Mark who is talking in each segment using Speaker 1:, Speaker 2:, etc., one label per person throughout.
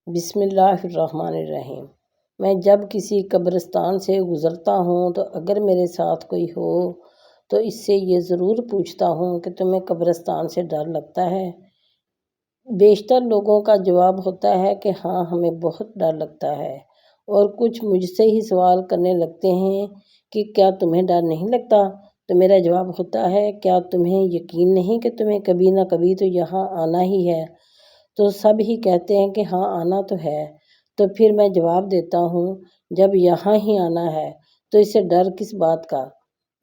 Speaker 1: بسم اللہ الرحمن الرحیم۔ میں جب کسی قبرستان سے گزرتا ہوں تو اگر میرے ساتھ کوئی ہو تو اس سے یہ ضرور پوچھتا ہوں کہ تمہیں قبرستان سے ڈر لگتا ہے؟ بیشتر لوگوں کا جواب ہوتا ہے کہ ہاں، ہمیں بہت ڈر لگتا ہے، اور کچھ مجھ سے ہی سوال کرنے لگتے ہیں کہ کیا تمہیں ڈر نہیں لگتا؟ تو میرا جواب ہوتا ہے، کیا تمہیں یقین نہیں کہ تمہیں کبھی نہ کبھی تو یہاں آنا ہی ہے؟ تو سب ہی کہتے ہیں کہ ہاں، آنا تو ہے۔ تو پھر میں جواب دیتا ہوں، جب یہاں ہی آنا ہے تو اسے ڈر کس بات کا؟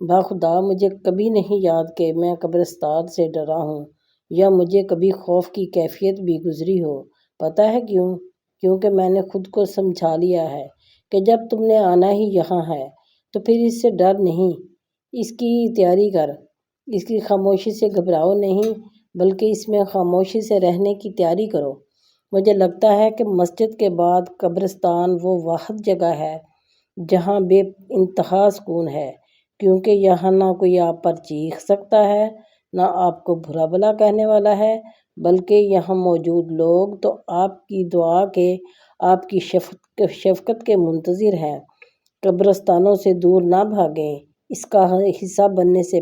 Speaker 1: بخدا مجھے کبھی نہیں یاد کہ میں قبرستان سے ڈرا ہوں یا مجھے کبھی خوف کی کیفیت بھی گزری ہو۔ پتہ ہے کیوں؟ کیونکہ میں نے خود کو سمجھا لیا ہے کہ جب تم نے آنا ہی یہاں ہے تو پھر اس سے ڈر نہیں، اس کی تیاری کر، اس کی خاموشی سے گھبراؤ نہیں، بلکہ اس میں خاموشی سے رہنے کی تیاری کرو۔ مجھے لگتا ہے کہ مسجد کے بعد قبرستان وہ واحد جگہ ہے جہاں بے انتہا سکون ہے، کیونکہ یہاں نہ کوئی آپ پر چیخ سکتا ہے، نہ آپ کو برا بھلا کہنے والا ہے، بلکہ یہاں موجود لوگ تو آپ کی دعا کے، آپ کی شفقت کے منتظر ہیں۔ قبرستانوں سے دور نہ بھاگیں، اس کا حصہ بننے سے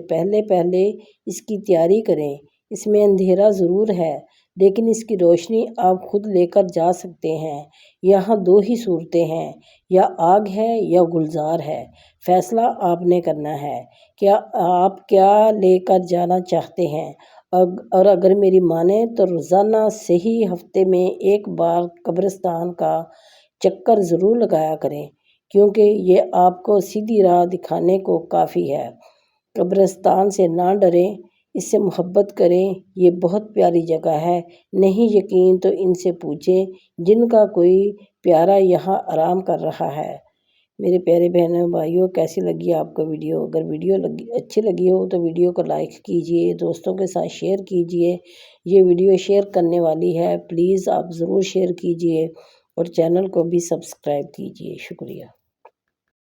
Speaker 1: پہلے اس کی تیاری کریں۔ اس میں اندھیرا ضرور ہے، لیکن اس کی روشنی آپ خود لے کر جا سکتے ہیں۔ یہاں دو ہی صورتیں ہیں، یا آگ ہے یا گلزار ہے۔ فیصلہ آپ نے کرنا ہے کہ آپ کیا لے کر جانا چاہتے ہیں، اور اگر میری مانیں تو روزانہ صحیح ہفتے میں ایک بار قبرستان کا چکر ضرور لگایا کریں، کیونکہ یہ آپ کو سیدھی راہ دکھانے کو کافی ہے۔ قبرستان سے نہ ڈریں، اس سے محبت کریں، یہ بہت پیاری جگہ ہے۔ نہیں یقین تو ان سے پوچھیں جن کا کوئی پیارا یہاں آرام کر رہا ہے۔ میرے پیارے بہنوں بھائیوں، کیسی لگی آپ کو ویڈیو؟ اگر ویڈیو اچھی لگی ہو تو ویڈیو کو لائک کیجئے، دوستوں کے ساتھ شیئر کیجئے۔ یہ ویڈیو شیئر کرنے والی ہے، پلیز آپ ضرور شیئر کیجئے، اور چینل کو بھی سبسکرائب کیجئے۔ شکریہ۔